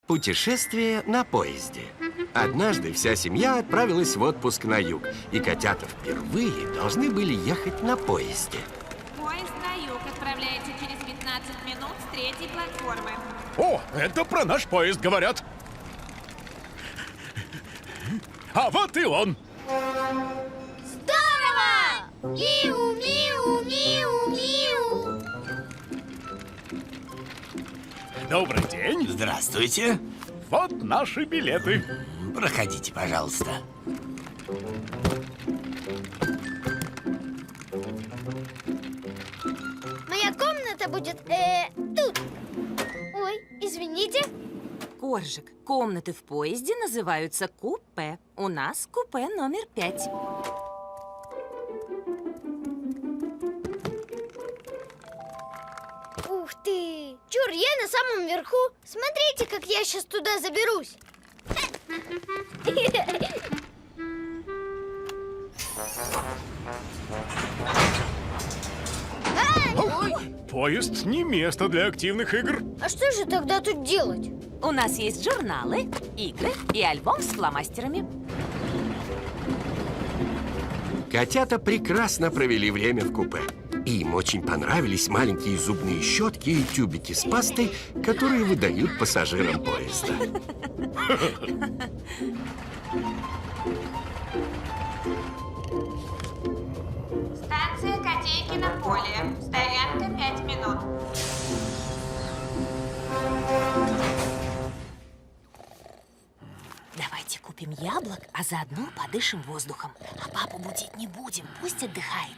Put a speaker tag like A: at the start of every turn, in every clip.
A: Путешествие на поезде. Однажды вся семья отправилась в отпуск на юг, и котята впервые должны были ехать на поезде.
B: Поезд на юг отправляется через 15 минут с третьей платформы.
C: О, это про наш поезд говорят. А вот и он.
D: Здорово! Миу, миу, миу, миу.
C: Добрый день.
E: Здравствуйте.
C: Вот наши билеты.
E: Проходите, пожалуйста.
D: Моя комната будет, тут. Ой, извините.
B: Коржик, комнаты в поезде называются купе. У нас купе номер 5.
D: Ух ты! Чур, я на самом верху. Смотрите, как я сейчас туда заберусь.
C: Поезд не место для активных игр.
D: А что же тогда тут делать?
B: У нас есть журналы, игры и альбом с фломастерами.
A: Котята прекрасно провели время в купе. И им очень понравились маленькие зубные щетки и тюбики с пастой, которые выдают пассажирам поезда.
B: Станция Котейкино поле. Стоянка 5 минут. Давайте купим яблок, а заодно подышим воздухом. А папу будить не будем, пусть отдыхает.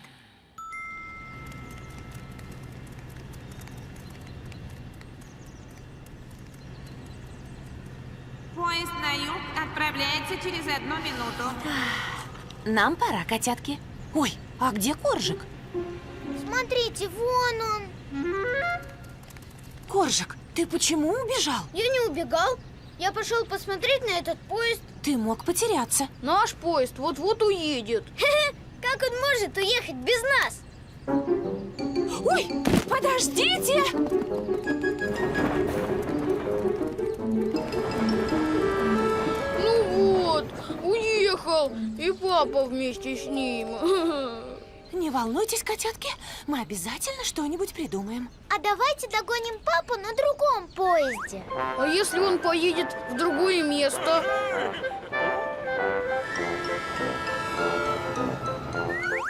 B: Поезд на юг отправляется через 1 минуту. Нам пора, котятки. Ой, а где Коржик?
D: Смотрите, вон он.
B: Коржик, ты почему убежал?
D: Я не убегал. Я пошел посмотреть на этот поезд.
B: Ты мог потеряться.
F: Наш поезд вот-вот уедет.
D: Как он может уехать без нас?
B: Ой, подождите!
F: Ну вот, уехал. И папа вместе с ним.
B: Не волнуйтесь, котятки, мы обязательно что-нибудь придумаем.
D: А давайте догоним папу на другом поезде.
F: А если он поедет в другое место?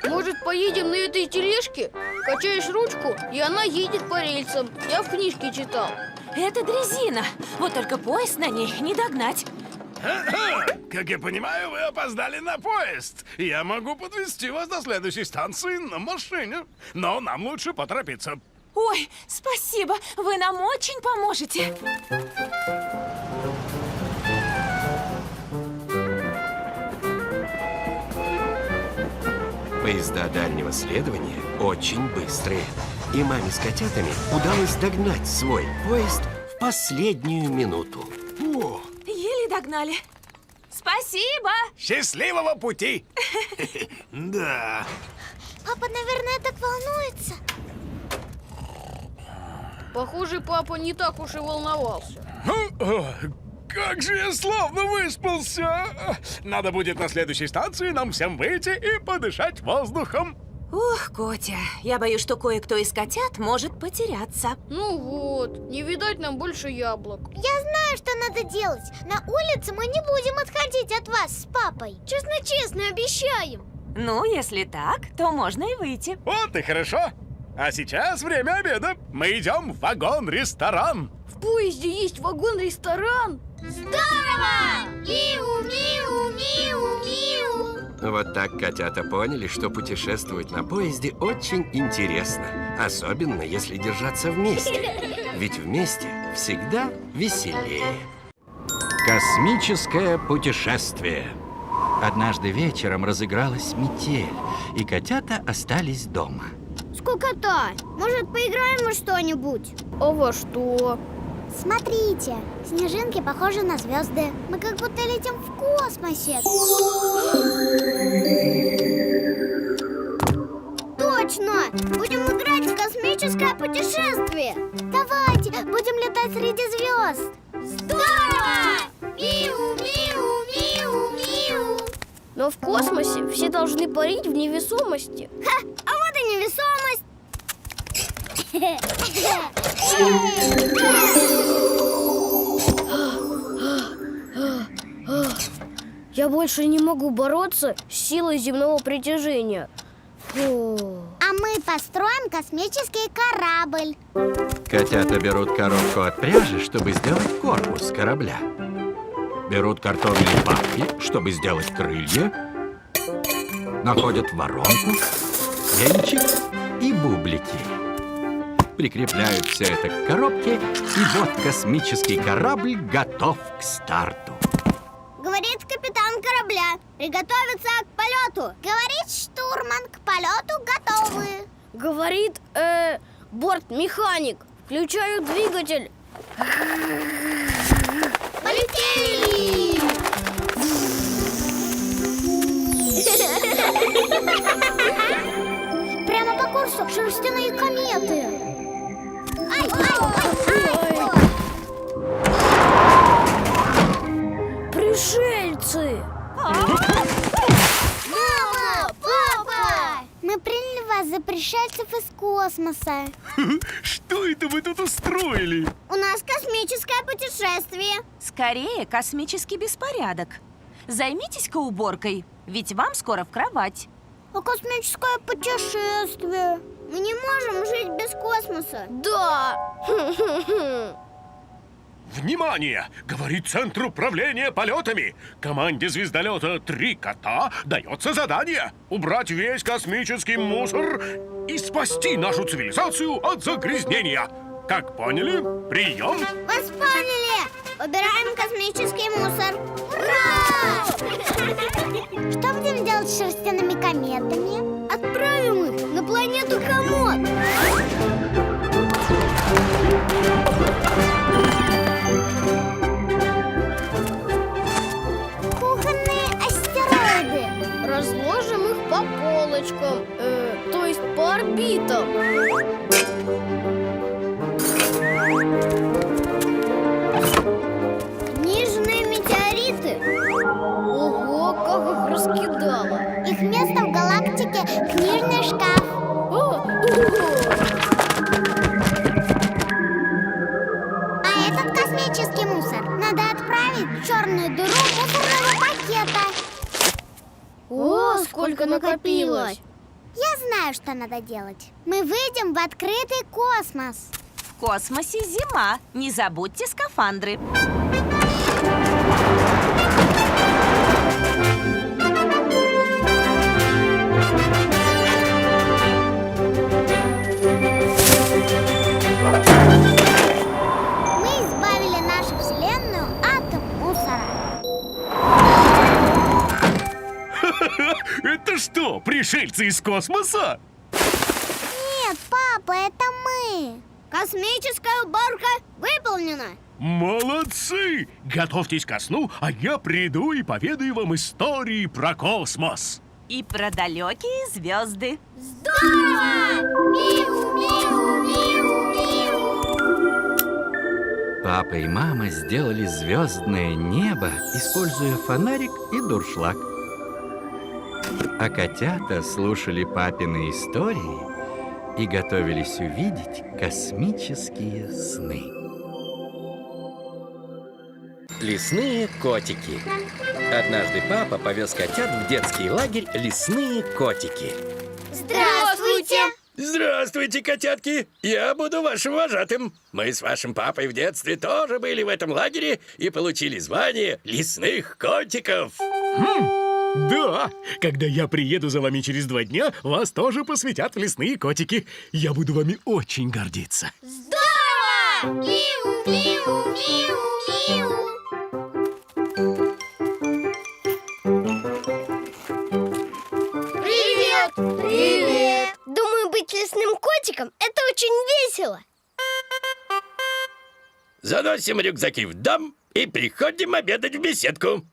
F: Может, поедем на этой тележке? Качаешь ручку, и она едет по рельсам. Я в книжке читал.
B: Это дрезина, вот только поезд на ней не догнать.
C: Как я понимаю, вы опоздали на поезд. Я могу подвезти вас до следующей станции на машине. Но нам лучше поторопиться.
B: Ой, спасибо, вы нам очень поможете.
A: Поезда дальнего следования очень быстрые. И маме с котятами удалось догнать свой поезд в последнюю минуту.
C: О,
B: Еле догнали. Спасибо.
C: счастливого пути!
E: Да.
D: Папа, наверное, так волнуется.
F: Похоже, папа не так уж и волновался.
C: Как же я славно выспался! Надо будет на следующей станции нам всем выйти и подышать воздухом.
B: Ух, Котя, я боюсь, что кое-кто из котят может потеряться.
F: Ну вот, не видать нам больше яблок.
D: Я знаю, что надо делать. На улице мы не будем отходить от вас с папой. Честно-честно, обещаем.
B: Ну, если так, то можно и выйти.
C: Вот и хорошо. А сейчас время обеда. Мы идем в вагон-ресторан.
F: В поезде есть вагон-ресторан.
D: Здорово! Миу, миу, миу, миу.
A: Вот так котята поняли, что путешествовать на поезде очень интересно. Особенно, если держаться вместе. Ведь вместе всегда веселее.
G: Космическое путешествие. Однажды вечером разыгралась метель, и котята остались дома.
D: Скукота. Может, поиграем во что-нибудь?
F: А во что?
D: Смотрите, снежинки похожи на звезды. Мы как будто летим в космосе. Точно! Будем играть в космическое путешествие. Давайте, будем летать среди звезд. Здорово!
F: в космосе все должны парить в невесомости.
D: Ха, а вот и невесомость.
F: Я больше не могу бороться с силой земного притяжения. Фу.
D: А мы построим космический корабль.
G: Котята берут коробку от пряжи, чтобы сделать корпус корабля. Берут картонные папки, чтобы сделать крылья. Находят воронку, венчик и бублики. Прикрепляют все это к коробке, и вот космический корабль готов к старту.
D: Говорит капитан корабля. Приготовиться к полету. Говорит штурман, к полету готовы.
F: Говорит, бортмеханик. Включаю двигатель.
D: Полетели! Прямо по курсу шерстяные кометы. Ай, ай, ай, ай.
F: Пришельцы!
D: Мама! Папа! Мы приняли вас за пришельцев из космоса.
C: Что это вы тут устроили?
D: У нас космическое путешествие.
B: Скорее, космический беспорядок. Займитесь-ка уборкой, ведь вам скоро в кровать.
D: А космическое путешествие? Мы не можем жить без космоса.
F: Да!
C: Внимание! Говорит Центр управления полетами. Команде звездолета «Три кота» дается задание убрать весь космический мусор и спасти нашу цивилизацию от загрязнения. Как поняли? Прием!
D: Вас поняли! Убираем космический мусор. Ура! Что будем делать с шерстяными кометами?
F: Отправим их на планету Комод.
D: Кухонные астероиды.
F: Разложим их по полочкам, то есть по орбитам.
D: Книжные метеориты.
F: Ого, как их раскидало.
D: Их место в галактике книжный шкаф. А этот космический мусор надо отправить в черную дыру мусорного пакета.
F: О, сколько накопилось!
D: Я знаю, что надо делать. Мы выйдем в открытый космос.
B: В космосе зима. Не забудьте скафандры.
D: Мы избавили нашу вселенную от мусора.
C: Это что, пришельцы из космоса?
D: Нет, папа, это мы. Космическая уборка выполнена.
C: Молодцы! Готовьтесь ко сну, а я приду и поведаю вам истории про космос.
B: И про далекие звезды.
D: Здорово! Миу, миу, миу, миу.
G: Папа и мама сделали звездное небо, используя фонарик и дуршлаг. А котята слушали папины истории и готовились увидеть космические сны. Лесные котики. Однажды папа повез котят в детский лагерь «Лесные котики».
D: Здравствуйте!
A: Здравствуйте, котятки! Я буду вашим вожатым. Мы с вашим папой в детстве тоже были в этом лагере и получили звание лесных котиков.
C: Да, когда я приеду за вами через 2 дня, вас тоже посвятят в лесные котики. Я буду вами очень гордиться.
D: Здорово! Миу, миу, миу, миу.
F: Привет! Привет! Думаю, быть лесным котиком – это очень весело.
A: Заносим рюкзаки в дом и приходим обедать в беседку.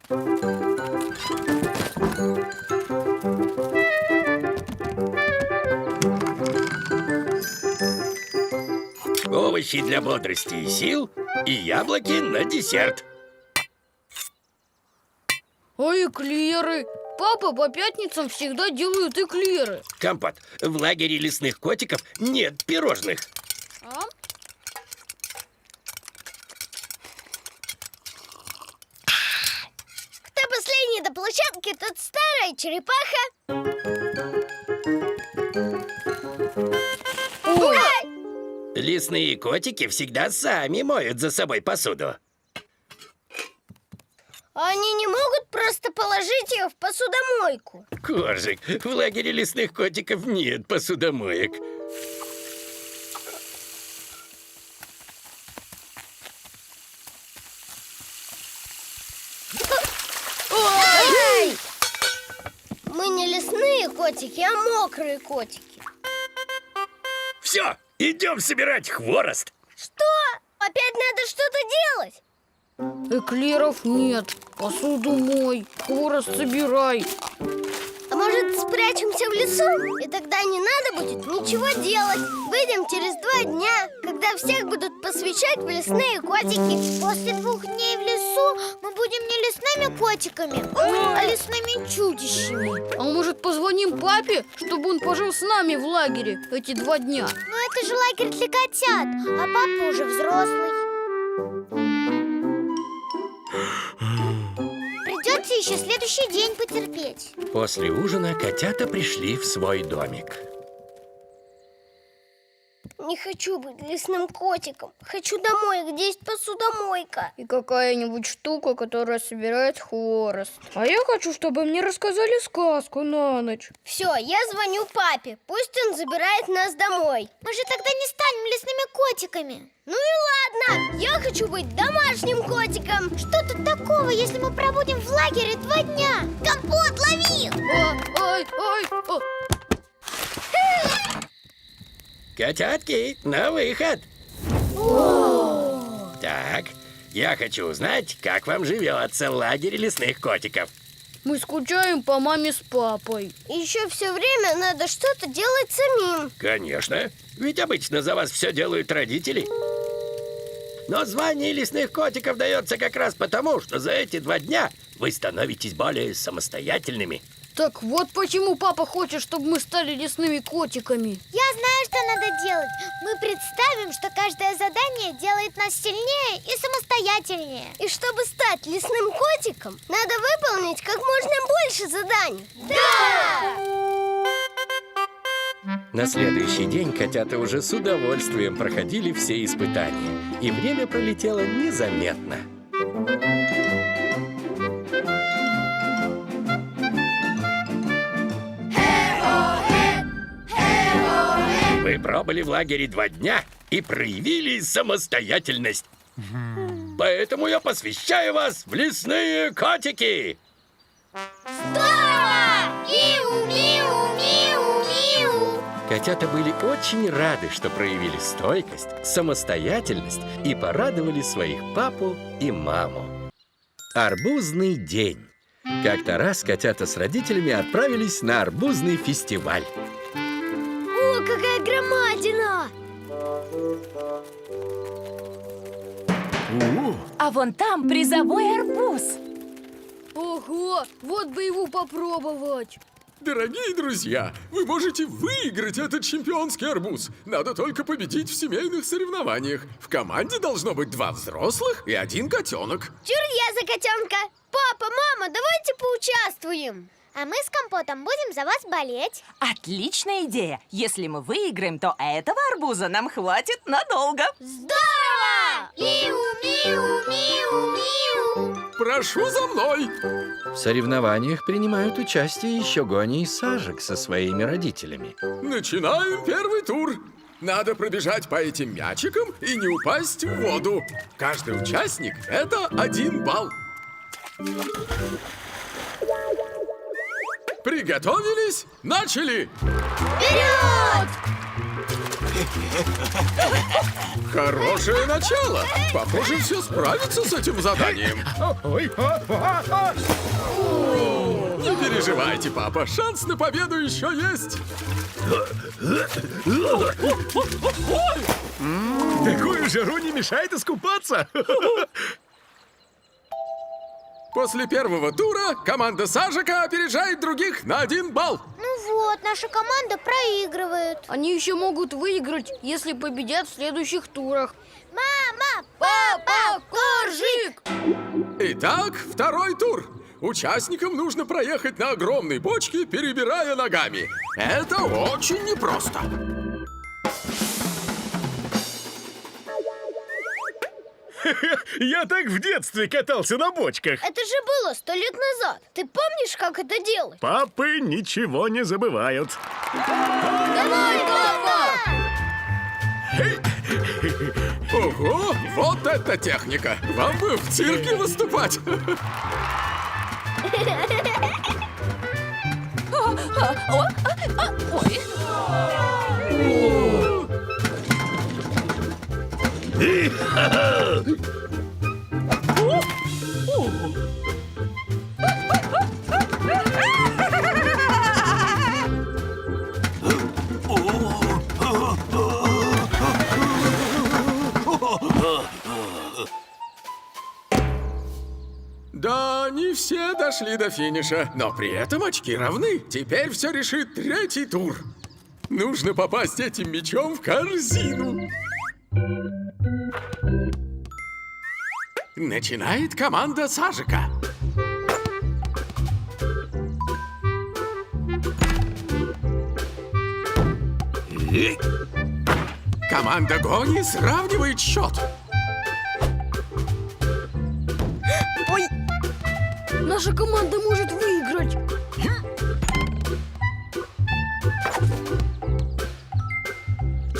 A: Овощи для бодрости и сил и яблоки на десерт.
F: А эклеры? папа по пятницам всегда делают эклеры.
A: Компот, в лагере лесных котиков нет пирожных.
F: А?
D: Кто последний до площадки, тот старая черепаха.
F: Ой,
A: Лесные котики всегда сами моют за собой посуду.
D: Они не могут просто положить ее в посудомойку.
A: Коржик, в лагере лесных котиков нет посудомоек.
D: Ай! Мы не лесные котики, а мокрые котики.
A: Все, идем собирать хворост.
D: Что? Опять надо что-то делать?
F: эклеров нет. Посуду мой, хворост собирай.
D: А может, спрячемся в лесу? И тогда не надо будет ничего делать. Выйдем через 2 дня, когда всех будут посвящать в лесные котики. После 2 дней в лесу мы будем не лесными котиками, а лесными чудищами.
F: А может, позвоним папе, чтобы он пожил с нами в лагере эти 2 дня?
D: Но это же лагерь для котят, а папа уже взрослый. Придется еще следующий день потерпеть.
A: После ужина котята пришли в свой домик.
D: Не хочу быть лесным котиком. Хочу домой, где есть посудомойка.
F: И какая-нибудь штука, которая собирает хворост. А я хочу, чтобы мне рассказали сказку на ночь.
D: Все, я звоню папе. Пусть он забирает нас домой. Мы же тогда не станем лесными котиками. Ну и ладно, я хочу быть домашним котиком. Что тут такого, если мы проводим в лагере 2 дня? Компот, лови!
F: Ай, о.
A: Котятки, на выход! Так, я хочу узнать, как вам живется в лагере лесных котиков.
F: Мы скучаем по маме с папой.
D: И еще все время надо что-то делать самим.
A: Конечно, ведь обычно за вас все делают родители. Но звание лесных котиков дается как раз потому, что за эти 2 дня вы становитесь более самостоятельными.
F: Так вот почему папа хочет, чтобы мы стали лесными котиками.
D: Я знаю, что надо делать. Мы представим, что каждое задание делает нас сильнее и самостоятельнее. И чтобы стать лесным котиком, надо выполнить как можно больше заданий. Да!
A: На следующий день котята уже с удовольствием проходили все испытания. И время пролетело незаметно. Вы пробыли в лагере 2 дня и проявили самостоятельность. Поэтому я посвящаю вас в лесные котики.
D: Здорово! Миу, миу, миу, миу.
A: Котята были очень рады, что проявили стойкость, самостоятельность и порадовали своих папу и маму. Арбузный день. Как-то раз котята с родителями отправились на арбузный фестиваль.
D: О, какая громадина!
B: А вон там призовой арбуз.
F: Ого, вот бы его попробовать.
H: Дорогие друзья, вы можете выиграть этот чемпионский арбуз. Надо только победить в семейных соревнованиях. В команде должно быть 2 взрослых и 1 котенок.
D: Чур я за котенка! Папа, мама, давайте поучаствуем! А мы с Компотом будем за вас болеть.
B: Отличная идея. Если мы выиграем, то этого арбуза нам хватит надолго.
D: Здорово! Миу, миу, миу, миу.
H: Прошу за мной!
G: В соревнованиях принимают участие еще Гони и Сажик со своими родителями.
H: Начинаем первый тур. Надо пробежать по этим мячикам и не упасть в воду. Каждый участник – это 1 балл. Приготовились? Начали!
D: Вперед!
H: Хорошее начало! Похоже, все справятся с этим заданием. Не переживайте, папа, шанс на победу еще есть.
C: Такую жару не мешает искупаться.
H: После первого тура команда Сажика опережает других на 1 балл.
D: Ну вот, наша команда проигрывает.
F: Они еще могут выиграть, если победят в следующих турах.
D: Мама!
F: Папа, Коржик!
H: Итак, второй тур. Участникам нужно проехать на огромной бочке, перебирая ногами. Это очень непросто.
C: Я так в детстве катался на бочках.
D: Это же было 100 лет назад. Ты помнишь, как это делать?
C: Папы ничего не забывают.
F: Давай, папа!
H: Ого, вот это техника! Вам бы в цирке выступать!
B: Ой,
H: Да, не все дошли до финиша, но при этом очки равны. Теперь все решит третий тур. Нужно попасть этим мячом в корзину. Начинает команда Сажика. Команда Гони сравнивает счет.
F: Наша команда может выиграть.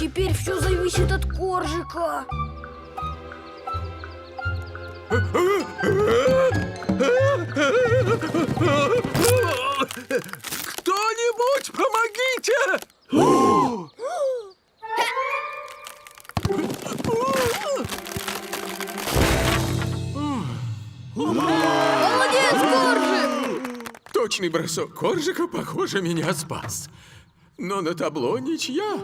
F: Теперь все зависит от Коржика.
H: Кто-нибудь помогите!
F: Молодец, Коржик!
H: Точный бросок Коржика, похоже, меня спас. Но на табло ничья.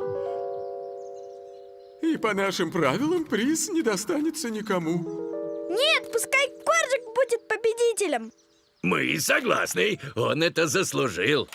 H: И по нашим правилам приз не достанется никому.
D: Нет, пускай Коржик будет победителем.
A: Мы согласны, он это заслужил.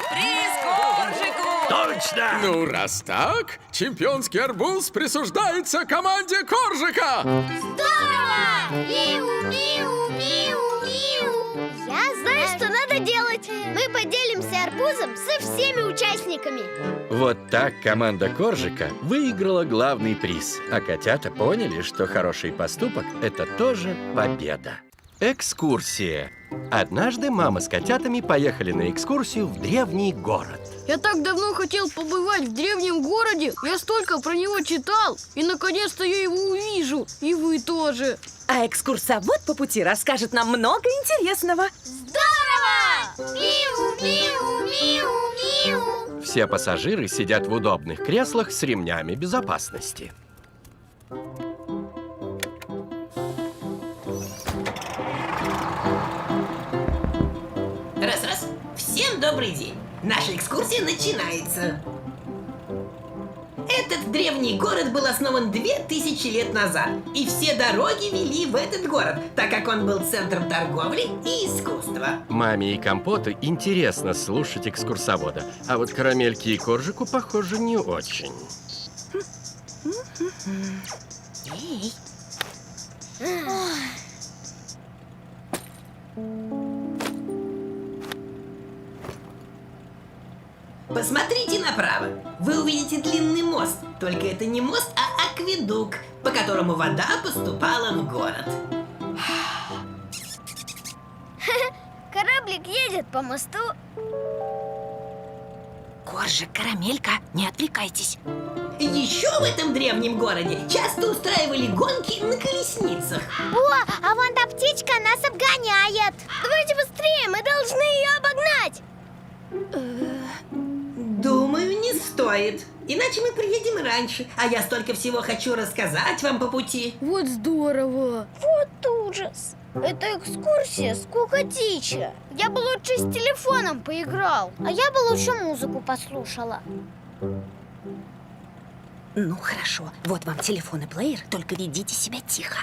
B: приз Коржику!
A: Точно!
H: Ну, раз так, чемпионский арбуз присуждается команде Коржика!
D: Здорово! Миу-миу-миу-миу! Я знаю, что надо делать. Мы поделимся арбузом со всеми участниками.
A: Вот так команда Коржика выиграла главный приз. А котята поняли, что хороший поступок – это тоже победа. Экскурсия. Однажды мама с котятами поехали на экскурсию в древний город.
F: Я так давно хотел побывать в древнем городе. Я столько про него читал. И наконец-то я его увижу. И вы тоже.
B: А экскурсовод по пути расскажет нам много интересного.
D: Здорово! Миу-миу-миу-миу!
A: Все пассажиры сидят в удобных креслах с ремнями безопасности.
I: Раз-раз. Всем добрый день. Наша экскурсия начинается. Этот древний город был основан 2000 лет назад. И все дороги вели в этот город, так как он был центром торговли и искусства.
A: Маме и Компоту интересно слушать экскурсовода, а вот Карамельке и Коржику, похоже, не очень.
B: Эй,
I: Посмотрите направо. Вы увидите длинный мост. Только это не мост, а акведук, по которому вода поступала в город.
D: Кораблик едет по мосту.
B: Коржик, Карамелька, не отвлекайтесь.
I: Еще в этом древнем городе часто устраивали гонки на колесницах.
D: О, а вон та птичка нас обгоняет. Давайте быстрее, мы должны ее обогнать.
I: Думаю, не стоит. Иначе мы приедем раньше. А я столько всего хочу рассказать вам по пути.
F: Вот здорово.
D: Вот ужас. Это экскурсия скукотища. Я бы лучше с телефоном поиграл. А я бы лучше музыку послушала.
B: Ну, хорошо. Вот вам телефон и плеер, только ведите себя тихо.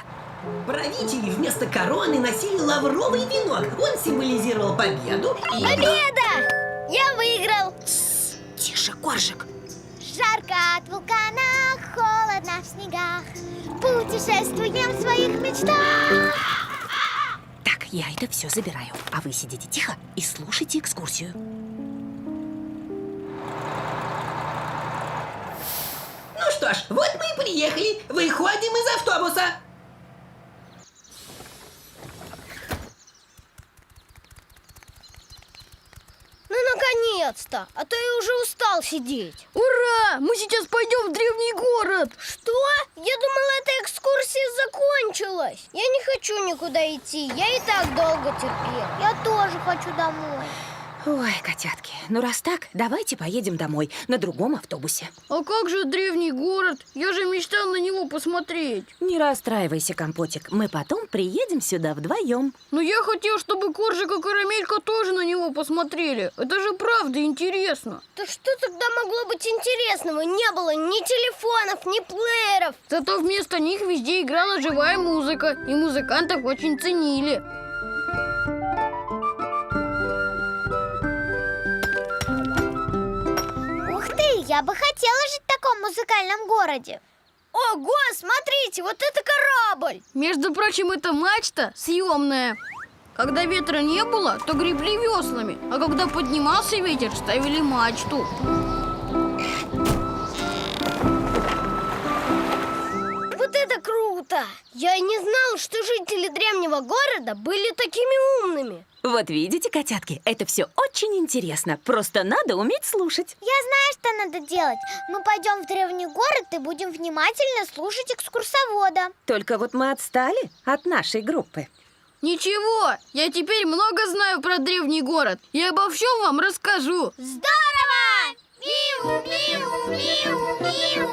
I: Правители вместо короны носили лавровый венок. Он символизировал победу и...
D: Победа! Я выиграл!
B: Тише, Коржик.
D: Жарко от вулкана, холодно в снегах. Путешествуем в своих мечтах.
B: Так, я это все забираю. А вы сидите тихо и слушайте экскурсию.
I: Ну что ж, вот мы и приехали. Выходим из автобуса.
D: Ну, наконец-то! А то я уже устал сидеть.
F: Ура! Мы сейчас пойдем в древний город.
D: Что? Я думала, эта экскурсия закончилась. Я не хочу никуда идти. Я и так долго терпел. Я тоже хочу домой.
B: Ой, котятки, ну раз так, давайте поедем домой на другом автобусе.
F: А как же древний город? Я же мечтал на него посмотреть.
B: Не расстраивайся, Компотик, мы потом приедем сюда вдвоем.
F: Но я хотел, чтобы Коржик и Карамелька тоже на него посмотрели. Это же правда интересно.
D: Да что тогда могло быть интересного? Не было ни телефонов, ни плееров.
F: Зато вместо них везде играла живая музыка, и музыкантов очень ценили.
D: Ух ты, я бы хотела жить в таком музыкальном городе. Ого, смотрите, вот это корабль!
F: Между прочим, это мачта съемная. Когда ветра не было, то гребли веслами, а когда поднимался ветер, ставили мачту.
D: Вот это круто! Я и не знала, что жители древнего города были такими умными.
B: Вот видите, котятки, это все очень интересно. Просто надо уметь слушать.
D: Я знаю, что надо делать. Мы пойдем в древний город и будем внимательно слушать экскурсовода.
B: Только вот мы отстали от нашей группы.
F: Ничего, я теперь много знаю про древний город. Я обо всем вам расскажу.
D: Здорово! Миу, миу, миу, миу.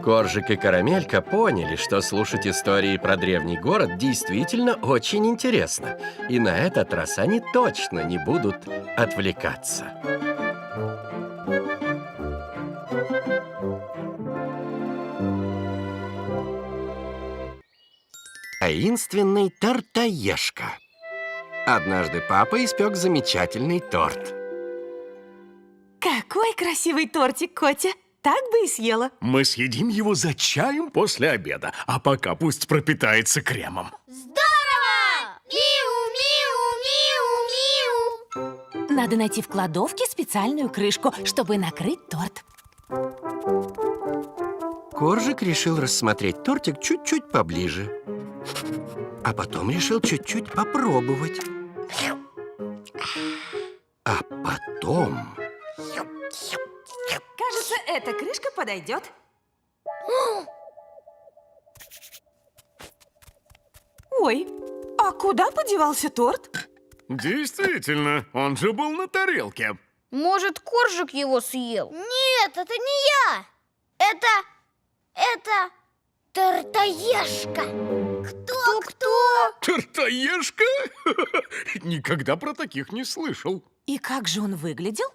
A: Коржик и Карамелька поняли, что слушать истории про древний город действительно очень интересно. И на этот раз они точно не будут отвлекаться. Таинственный тортоежка. Однажды папа испек замечательный торт.
B: Какой красивый тортик, Котя! Так бы и съела.
C: Мы съедим его за чаем после обеда, а пока пусть пропитается кремом.
D: Здорово! Миу, миу, миу, миу.
B: Надо найти в кладовке специальную крышку, чтобы накрыть торт.
A: Коржик решил рассмотреть тортик чуть-чуть поближе. А потом решил чуть-чуть попробовать. А потом...
B: Кажется, эта крышка подойдет. Ой, а куда подевался торт?
C: Действительно, он же был на тарелке.
F: Может, Коржик его съел?
D: Нет, это не я. Это тортоежка. Кто?
C: Тортоежка? Никогда про таких не слышал.
B: И как же он выглядел?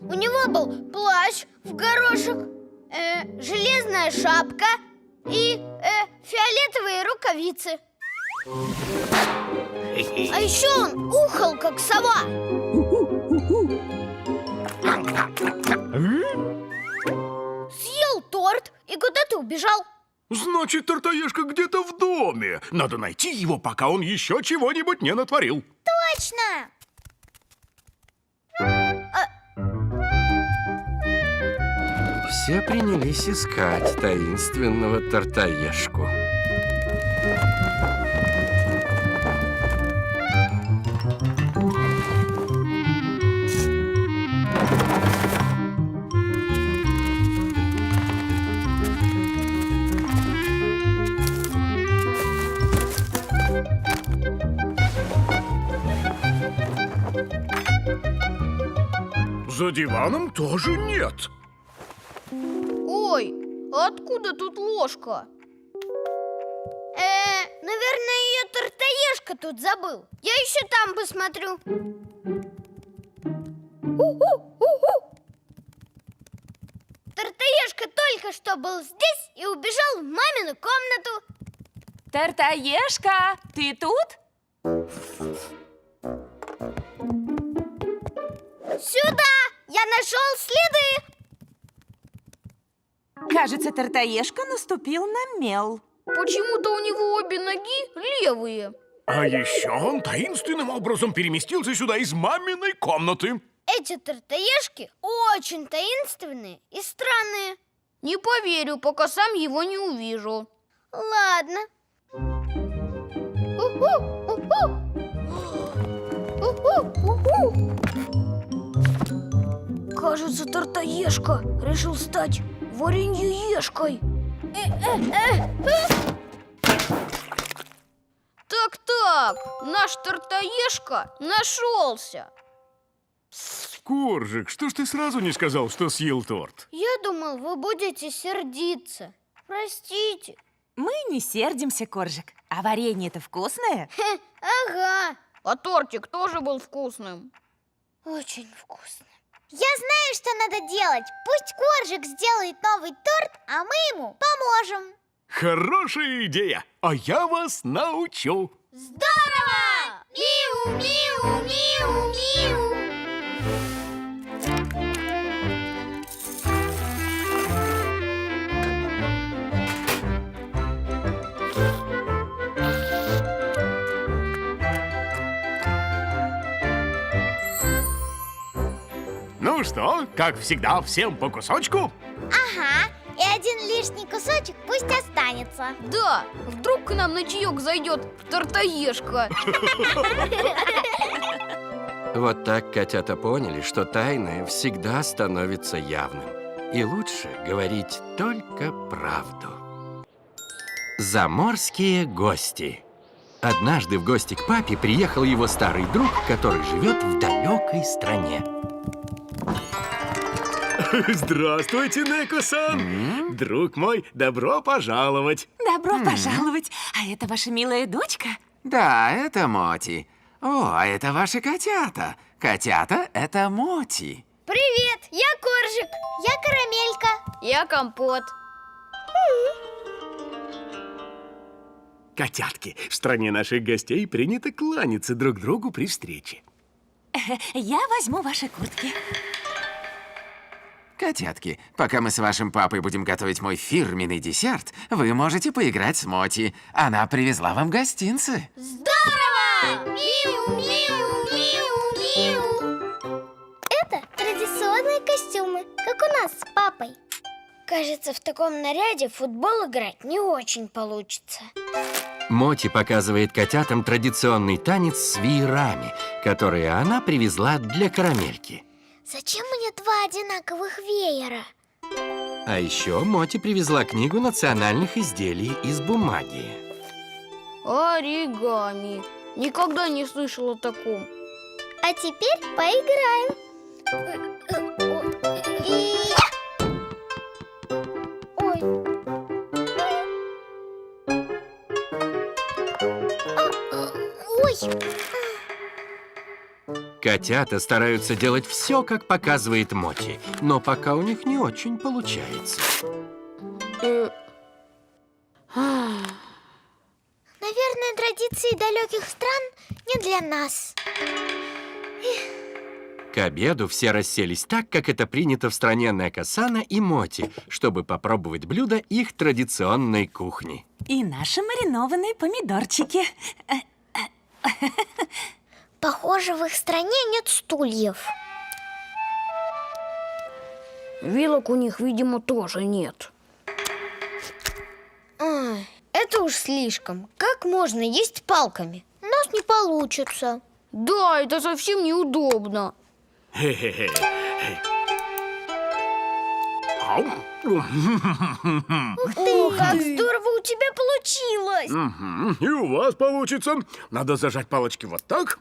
D: У него был плащ в горошек, железная шапка и фиолетовые рукавицы. А еще он ухал, как сова. Съел торт и куда-то убежал.
C: Значит, тортоежка где-то в доме. Надо найти его, пока он еще чего-нибудь не натворил.
D: Точно!
A: Все принялись искать таинственного тортоежку.
C: За диваном тоже нет.
F: Ой, а откуда тут ложка?
D: Наверное, ее тортоежка тут забыл. Я еще там посмотрю. Тартаешка только что был здесь и убежал в мамину комнату.
B: Тартаешка, ты тут?
D: Сюда! Я нашел следы!
B: Кажется, Тартаешка наступил на мел.
F: Почему-то у него обе ноги левые.
C: А еще он таинственным образом переместился сюда из маминой комнаты.
D: Эти тартаешки очень таинственные и странные.
F: Не поверю, пока сам его не увижу.
D: Ладно. Уху, уху. Уху, уху.
F: Кажется, Тартаешка решил стать вареньеешкой. Так, наш Тартаешка нашелся.
C: Коржик, что ж ты сразу не сказал, что съел торт?
D: Я думал, вы будете сердиться. Простите.
B: Мы не сердимся, Коржик. А варенье-то вкусное?
D: Ага,
F: А тортик тоже был вкусным.
D: очень вкусно. Я знаю, что надо делать. Пусть Коржик сделает новый торт, а мы ему поможем.
C: Хорошая идея, а я вас научу.
D: Здорово! Миу, миу, миу, миу.
C: Ну что, как всегда, всем по кусочку?
D: Ага, и один лишний кусочек пусть останется.
F: Да, вдруг к нам на чаек зайдет Тартаешка.
A: Вот так котята поняли, что тайное всегда становится явным. И лучше говорить только правду. Заморские гости. Однажды в гости к папе приехал его старый друг, который живет в далекой стране.
C: Здравствуйте, Неко-сан. Друг мой, добро пожаловать.
B: Добро пожаловать. А это ваша милая дочка?
E: Да, это Моти. О, а это ваши котята. Котята — это Моти.
D: Привет, я Коржик, я Карамелька.
F: Я Компот.
C: Котятки, в стране наших гостей принято кланяться друг другу при встрече.
B: Я возьму ваши куртки.
E: Котятки, пока мы с вашим папой будем готовить мой фирменный десерт, вы можете поиграть с Моти. Она привезла вам гостинцы.
D: Здорово! Миу, миу, миу, миу. Это традиционные костюмы, как у нас с папой. Кажется, в таком наряде в футбол играть не очень получится.
A: Моти показывает котятам традиционный танец с веерами, которые она привезла для Карамельки.
D: Зачем мне два одинаковых веера?
A: А еще Моти привезла книгу национальных изделий из бумаги.
F: Оригами. Никогда не слышала о таком.
D: А теперь поиграем. Ой. Ой.
A: Котята стараются делать все, как показывает Моти, но пока у них не очень получается.
D: Наверное, традиции далеких стран не для нас.
A: К обеду все расселись так, как это принято в стране Неко-сана и Моти, чтобы попробовать блюда их традиционной кухни.
B: И наши маринованные помидорчики.
D: Похоже, в их стране нет стульев.
F: Вилок у них, видимо, тоже нет.
D: Это уж слишком. Как можно есть палками? У нас не получится.
F: Да, это совсем неудобно.
C: Хе-хе-хе.
D: Ух ты, как здорово у тебя получилось!
C: И у вас получится. Надо зажать палочки вот так,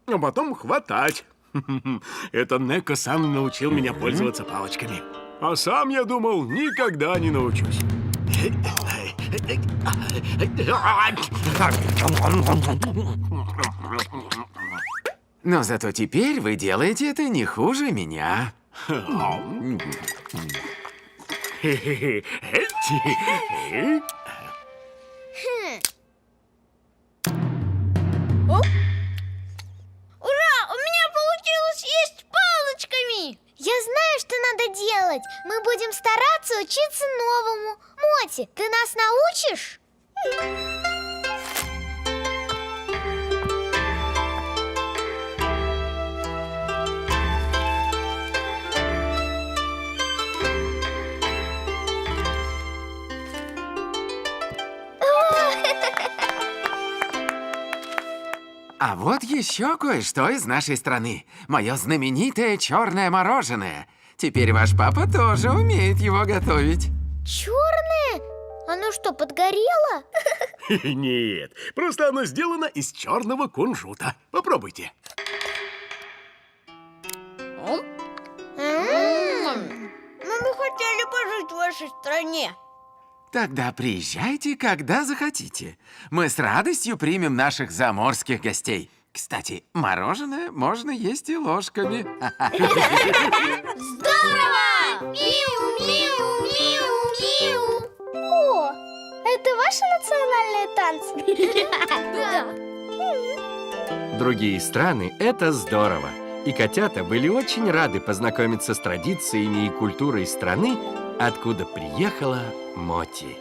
C: а потом хватать. Это Неко-сан научил меня пользоваться палочками. А сам я думал, никогда не научусь.
E: Но зато теперь вы делаете это не хуже меня.
D: Ура! У меня получилось есть палочками! Я знаю, что надо делать. Мы будем стараться учиться новому. Моти, ты нас научишь?
E: А вот еще кое-что из нашей страны. Мое знаменитое черное мороженое. Теперь ваш папа тоже умеет его готовить.
D: Черное? Оно что, подгорело?
C: Нет, просто оно сделано из черного кунжута. Попробуйте.
D: Мы бы хотели пожить в вашей стране.
E: Тогда приезжайте, когда захотите. Мы с радостью примем наших заморских гостей. Кстати, мороженое можно есть и ложками.
D: Здорово! Миу, миу, миу, миу. О, это ваши национальные танцы? Да.
A: Другие страны – это здорово. И котята были очень рады познакомиться с традициями и культурой страны, откуда приехала Моти.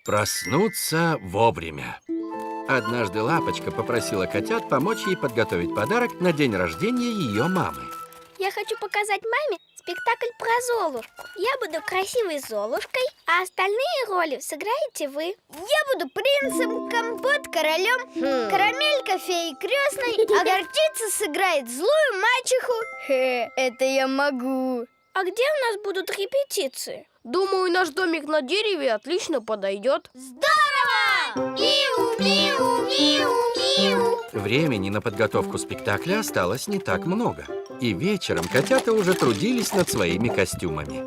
A: Проснуться вовремя. Однажды Лапочка попросила котят помочь ей подготовить подарок на день рождения ее мамы.
D: Я хочу показать маме спектакль про Золушку. Я буду красивой Золушкой, а остальные роли сыграете вы. Я буду принцем, Компот королем, Карамелька феей крестной, а Горчица сыграет злую мачеху. Это я могу. А где у нас будут репетиции?
F: Думаю, наш домик на дереве отлично подойдет.
D: Здорово! Миу, миу, миу, миу.
A: Времени на подготовку спектакля осталось не так много. И вечером котята уже трудились над своими костюмами.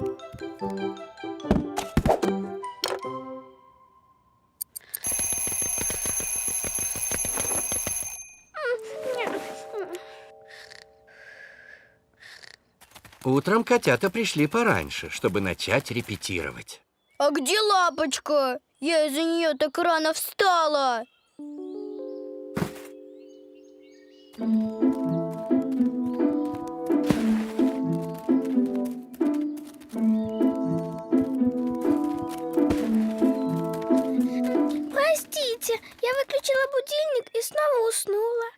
A: Утром котята пришли пораньше, чтобы начать репетировать.
F: А где Лапочка? Я из-за нее так рано встала.
D: Простите, я выключила будильник и снова уснула.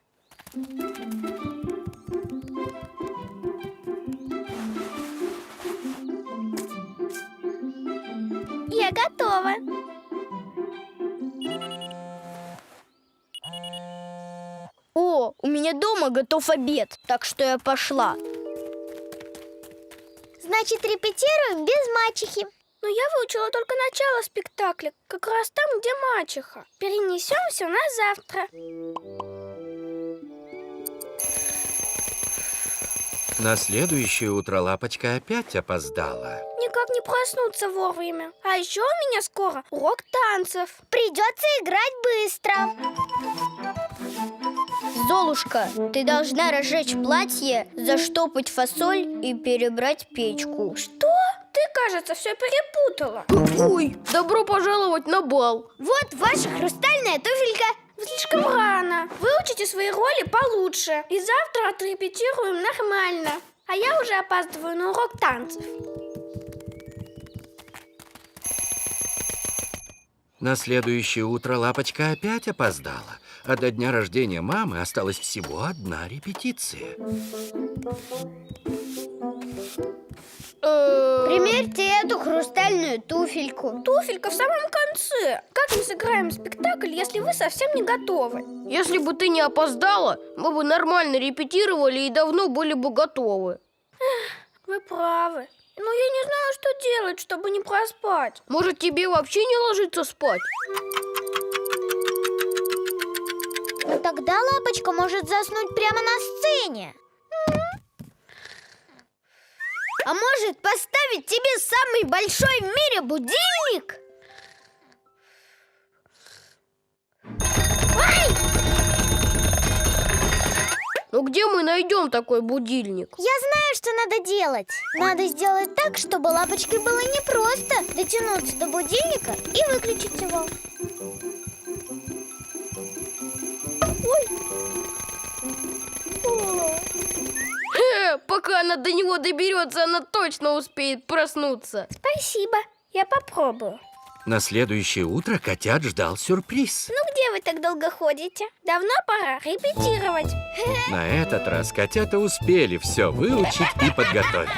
D: Я готова.
F: О, у меня дома готов обед, так что я пошла.
D: Значит, репетируем без мачехи. Но я выучила только начало спектакля, как раз там, где мачеха. Перенесем все на завтра.
A: На следующее утро Лапочка опять опоздала.
D: Никак не проснуться вовремя. А еще у меня скоро урок танцев. Придется играть быстро.
F: Золушка, ты должна разжечь платье, заштопать фасоль и перебрать печку.
D: Что? Ты, кажется, все перепутала.
F: Ой, добро пожаловать на бал.
D: Вот ваша хрустальная туфелька. Слишком рано. Выучите свои роли получше. И завтра отрепетируем нормально. А я уже опаздываю на урок танцев.
A: На следующее утро Лапочка опять опоздала, а до дня рождения мамы осталась всего одна репетиция.
D: Примерьте эту хрустальную туфельку. Туфелька в самом конце. Как мы сыграем спектакль, если вы совсем не готовы?
F: Если бы ты не опоздала, мы бы нормально репетировали и давно были бы готовы.
D: Вы правы. Но я не знаю, что делать, чтобы не проспать.
F: Может, тебе вообще не ложиться спать?
D: Но тогда Лапочка может заснуть прямо на сцене. А может, поставить тебе самый большой в мире будильник?
F: Ну где мы найдем такой будильник?
D: Я знаю, что надо делать. Надо сделать так, чтобы Лапочке было непросто дотянуться до будильника и выключить его.
F: Пока она до него доберется, она точно успеет проснуться.
D: Спасибо, я попробую.
A: На следующее утро котят ждал сюрприз.
D: Ну где вы так долго ходите? Давно пора репетировать.
A: На этот раз котята успели все выучить и подготовить.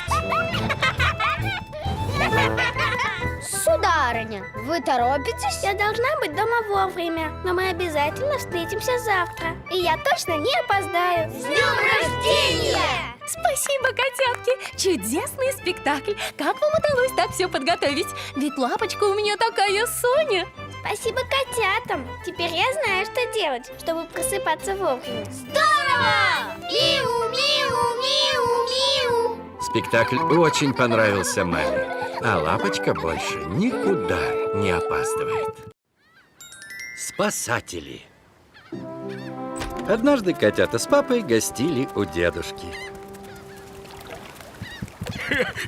D: Сударыня, вы торопитесь? Я должна быть дома вовремя, но мы обязательно встретимся завтра. И я точно не опоздаю. С днем рождения!
B: Спасибо, котятки! Чудесный спектакль! Как вам удалось так все подготовить? Ведь Лапочка у меня такая Соня!
D: Спасибо котятам. Теперь я знаю, что делать, чтобы просыпаться вовремя. Здорово! Миу, миу, миу, миу.
A: Спектакль очень понравился маме, а Лапочка больше никуда не опаздывает. Спасатели. Однажды котята с папой гостили у дедушки.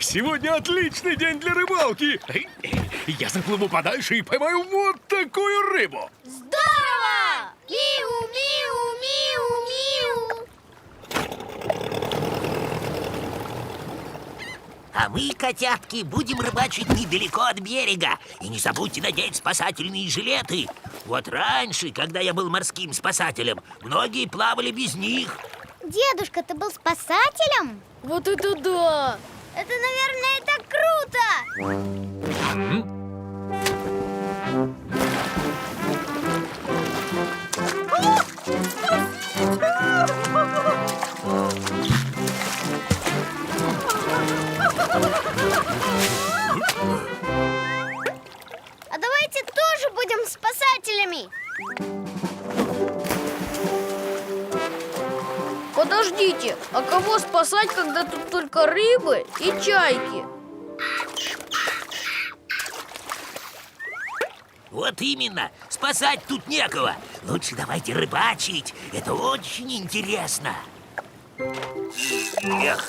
C: Сегодня отличный день для рыбалки. Я заплыву подальше и поймаю вот такую рыбу.
D: Здорово! Миу, миу, миу, миу.
J: А мы, котятки, будем рыбачить недалеко от берега. И не забудьте надеть спасательные жилеты. Вот раньше, когда я был морским спасателем, многие плавали без них.
D: Дедушка, ты был спасателем?
F: Вот это да!
D: Это, наверное, так круто! А давайте тоже будем спасателями!
F: Подождите, а кого спасать, когда тут только рыбы и чайки?
J: Вот именно, спасать тут некого. Лучше давайте рыбачить, это очень интересно. Эх.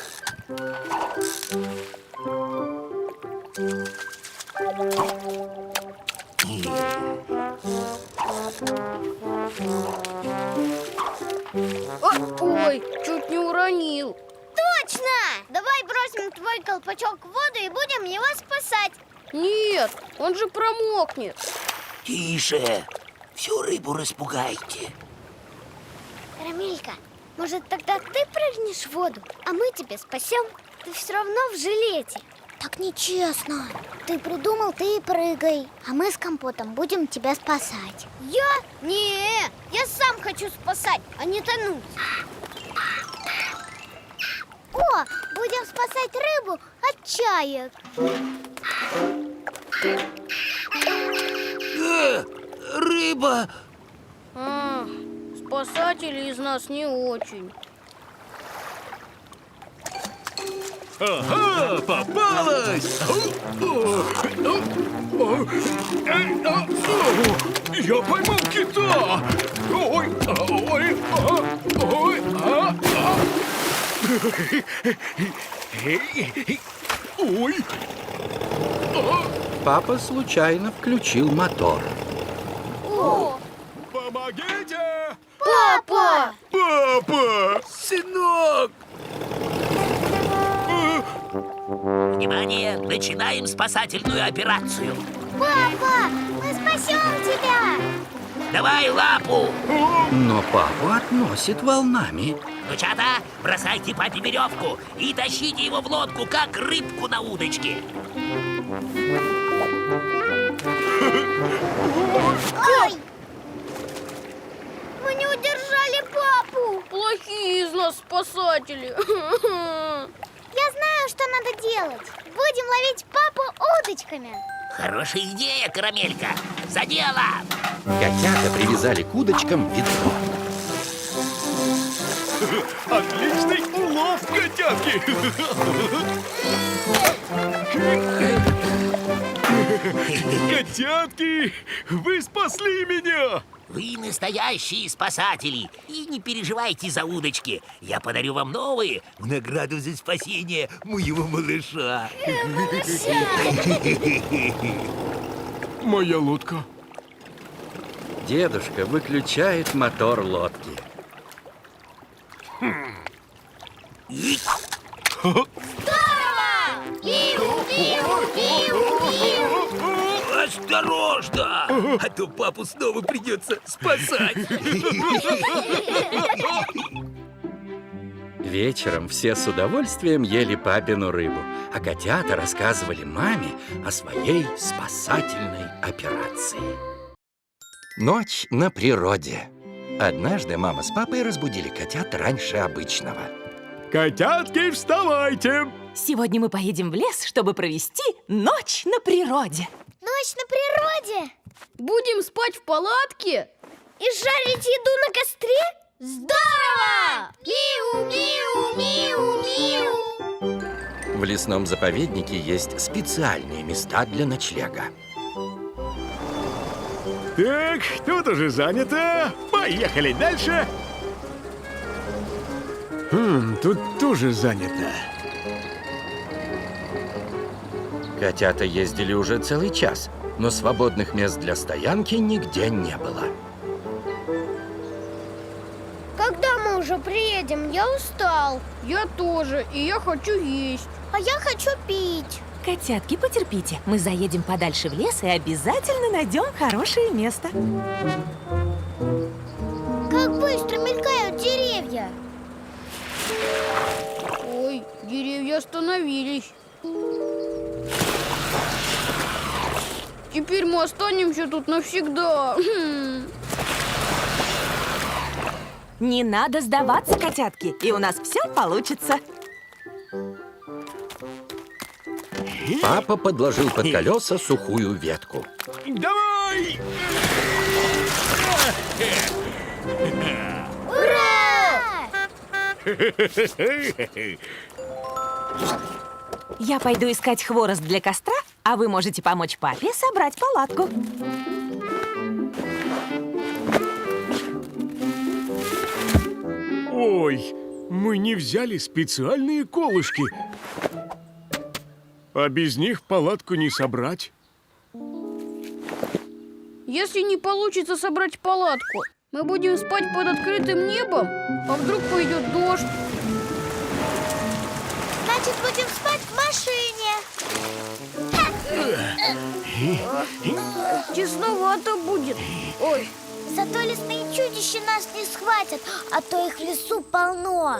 F: Ой, чуть не уронил.
D: Точно! Давай бросим твой колпачок в воду и будем его спасать.
F: Нет, он же промокнет.
J: Тише, всю рыбу распугайте.
D: Рамилька, может, тогда ты прыгнешь в воду, а мы тебя спасем? Ты все равно в жилете. Так нечестно. Ты придумал, ты и прыгай. А мы с Компотом будем тебя спасать. Я? Не, я сам хочу спасать, а не тонуть. О, будем спасать рыбу от чаек.
J: Рыба!
F: Спасатели из нас не очень.
C: Ага, попалась! Я поймал кита! Ой, ой, ой, ой!
A: Папа случайно включил мотор.
D: О,
C: Помогите!
D: папа!
C: Папа!
J: Сынок! Внимание! Начинаем спасательную операцию.
D: Папа, мы спасем тебя!
J: Давай лапу!
A: Но папу относит волнами.
J: Внучата, бросайте папе веревку и тащите его в лодку, как рыбку на удочке.
D: Ой! Мы не удержали папу!
F: Плохие из нас спасатели.
D: Я знаю, что надо делать. Будем ловить папу удочками.
J: Хорошая идея, Карамелька. За дело!
A: Котята привязали к удочкам ведро.
C: Отличный улов, котятки! Котятки, вы спасли меня!
J: Вы настоящие спасатели. И не переживайте за удочки. Я подарю вам новые в награду за спасение моего малыша.
C: Моя лодка.
A: Дедушка выключает мотор лодки.
J: Осторожно! А то папу снова придется спасать.
A: Вечером все с удовольствием ели папину рыбу, а котята рассказывали маме о своей спасательной операции. Ночь на природе. Однажды мама с папой разбудили котят раньше обычного.
C: Котятки, вставайте!
B: Сегодня мы поедем в лес, чтобы провести ночь на природе.
D: Ночь на природе?
F: Будем спать в палатке?
D: И жарить еду на костре? Здорово! Миу-миу-миу-миу!
A: В лесном заповеднике есть специальные места для ночлега.
C: Так, тут уже занято. Поехали дальше. Тут тоже занято.
A: Котята ездили уже целый час, но свободных мест для стоянки нигде не было.
D: Когда мы уже приедем? Я устал.
F: Я тоже, и я хочу есть.
D: А я хочу пить.
B: Котятки, потерпите. Мы заедем подальше в лес и обязательно найдем хорошее место.
D: Как быстро мелькают деревья.
F: Ой, деревья остановились. Теперь мы останемся тут навсегда.
B: Не надо сдаваться, котятки, и у нас все получится.
A: Папа подложил под колеса сухую ветку.
C: Давай!
D: Ура!
B: Я пойду искать хворост для костра, а вы можете помочь папе собрать палатку.
C: Ой, мы не взяли специальные колышки. А без них палатку не собрать.
F: Если не получится собрать палатку, мы будем спать под открытым небом, а вдруг пойдет дождь?
D: Значит, будем спать в машине.
F: Тесновато будет. Ой,
D: Зато лесные чудища нас не схватят, а то их в лесу полно.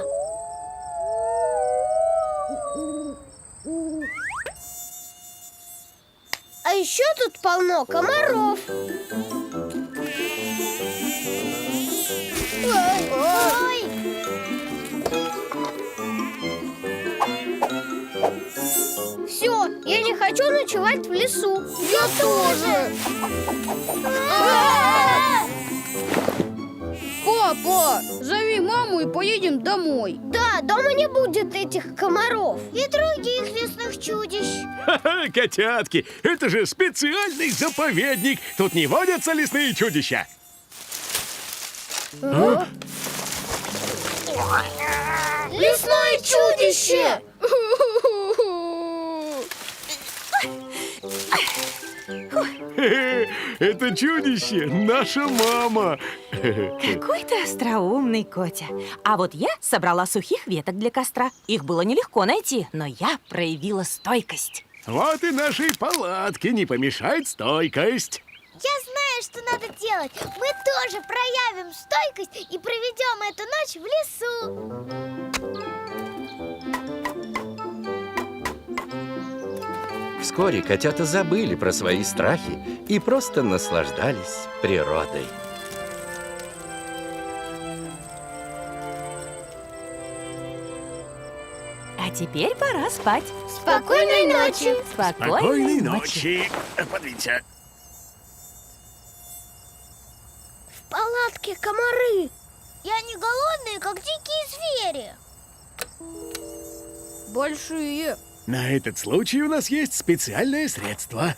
D: А еще тут полно комаров. Ой. Все, я не хочу ночевать в лесу.
F: я тоже. Папа, зови маму и поедем домой.
D: Да, дома не будет этих комаров и других лесных чудищ.
C: Ха-ха, котятки, это же специальный заповедник. Тут не водятся лесные чудища. А?
D: Лесное чудище!
C: Это чудище наша мама.
B: Какой ты остроумный, Котя. А вот я собрала сухих веток для костра. Их было нелегко найти, но я проявила стойкость.
C: Вот и нашей палатке не помешает стойкость.
D: Я знаю, что надо делать. Мы тоже проявим стойкость и проведем эту ночь в лесу.
A: Вскоре котята забыли про свои страхи и просто наслаждались природой.
B: А теперь пора спать.
D: Спокойной ночи!
B: Спокойной ночи.
C: Подвинься.
D: В палатке комары. И они голодные, как дикие звери.
F: Большие.
C: На этот случай у нас есть специальное средство.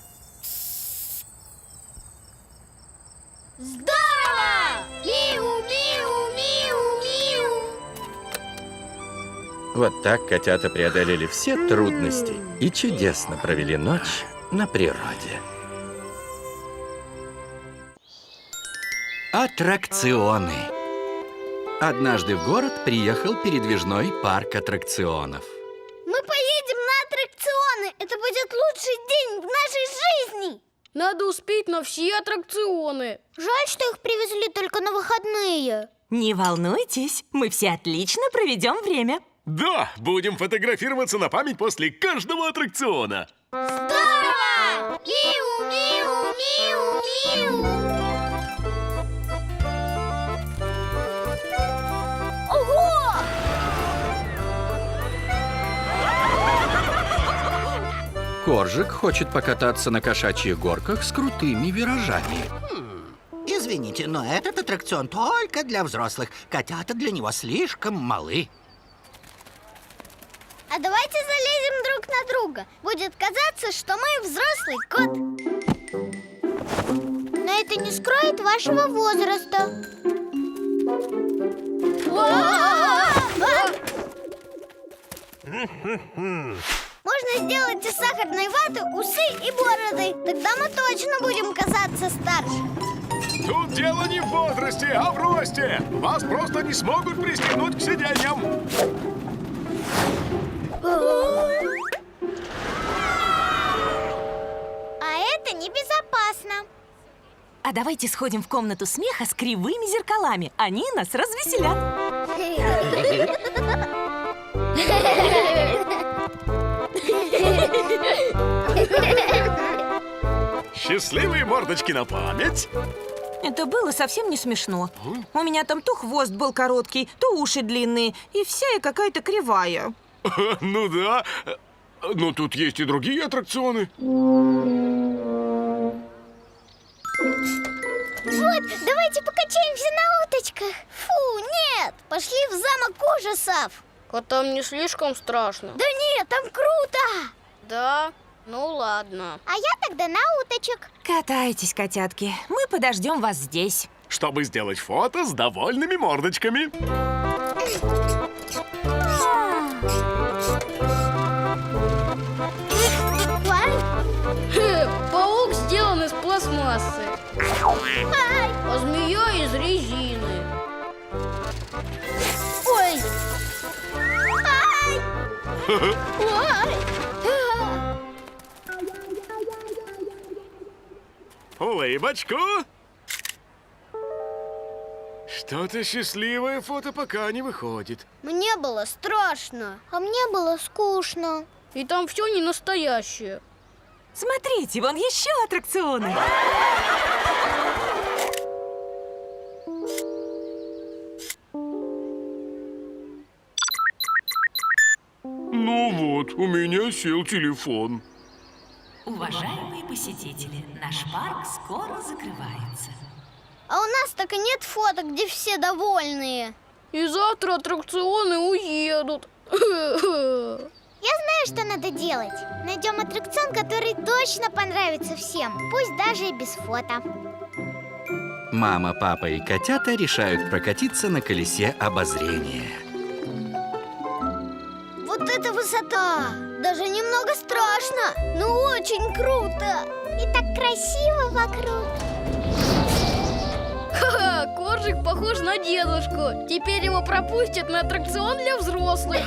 D: Здорово! Миу, миу, миу, миу.
A: Вот так котята преодолели все трудности и чудесно провели ночь на природе. Аттракционы. Однажды в город приехал передвижной парк аттракционов.
D: Мы поедем на аттракционы. Это будет лучший день в нашей жизни.
F: Надо успеть на все аттракционы.
D: Жаль, что их привезли только на выходные.
B: Не волнуйтесь, мы все отлично проведем время.
C: Да, будем фотографироваться на память после каждого аттракциона.
D: Здорово! Миу, миу, миу, миу. Ого!
G: Коржик хочет покататься на кошачьих горках с крутыми виражами.
J: Извините, но этот аттракцион только для взрослых. Котята для него слишком малы.
D: А давайте залезем друг на друга. Будет казаться, что мы взрослый кот. Но это не скроет вашего возраста. Можно сделать из сахарной ваты усы и бороды. Тогда мы точно будем казаться старше.
C: Тут дело не в возрасте, а в росте. Вас просто не смогут пристегнуть к сиденьям.
D: А это небезопасно.
B: А давайте сходим в комнату смеха с кривыми зеркалами. Они нас развеселят.
C: Счастливые мордочки на память.
B: Это было совсем не смешно. У меня там то хвост был короткий, то уши длинные, и вся я какая-то кривая.
C: Ну да. Но тут есть и другие аттракционы.
D: Вот, давайте покачаемся на уточках. Фу, нет, пошли в замок ужасов.
F: Котам не слишком страшно.
D: Да нет, там круто.
F: Да? Ну ладно.
D: А я тогда на уточек.
B: Катайтесь, котятки, мы подождем вас здесь.
C: Чтобы сделать фото с довольными мордочками.
F: Паук сделан из пластмассы, а змея из резины.
D: Ой! Ай! Ой!
C: Улыбочку. Что-то счастливое фото пока не выходит.
D: Мне было страшно, а мне было скучно.
F: И там все не настоящее.
B: Смотрите, вон еще аттракционы.
C: Ну вот, у меня сел телефон.
B: Уважаемые посетители, наш парк скоро закрывается.
D: А у нас так и нет фото, где все довольные.
F: И завтра аттракционы уедут.
D: Я знаю, что надо делать. Найдем аттракцион, который точно понравится всем. Пусть даже и без фото.
A: Мама, папа и котята решают прокатиться на колесе обозрения.
D: Вот это высота! Даже немного страшно, но очень круто! И так красиво вокруг.
F: Ха-ха, Коржик похож на дедушку. Теперь его пропустят на аттракцион для взрослых.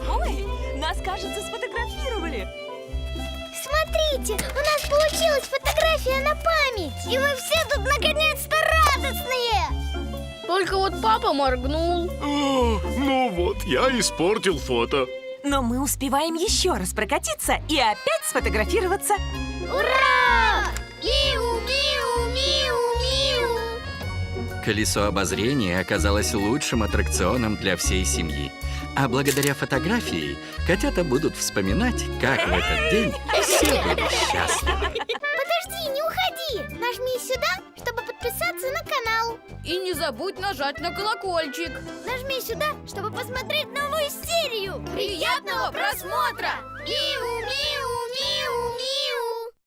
B: Ой, нас, кажется, сфотографировали.
D: Смотрите, у нас получилась фотография на память. И мы все тут наконец-то радостные.
F: Только вот папа моргнул.
C: Ну вот, я испортил фото.
B: Но мы успеваем еще раз прокатиться и опять сфотографироваться.
D: Ура! Миу, миу, миу, миу.
A: Колесо обозрения оказалось лучшим аттракционом для всей семьи. А благодаря фотографии котята будут вспоминать, как в этот день все были счастливы.
D: Подожди, не уходи. Нажми сюда, чтобы подписаться на канал.
F: И не забудь нажать на колокольчик.
D: Нажми сюда, чтобы посмотреть новую серию. Приятного просмотра! Миу, миу.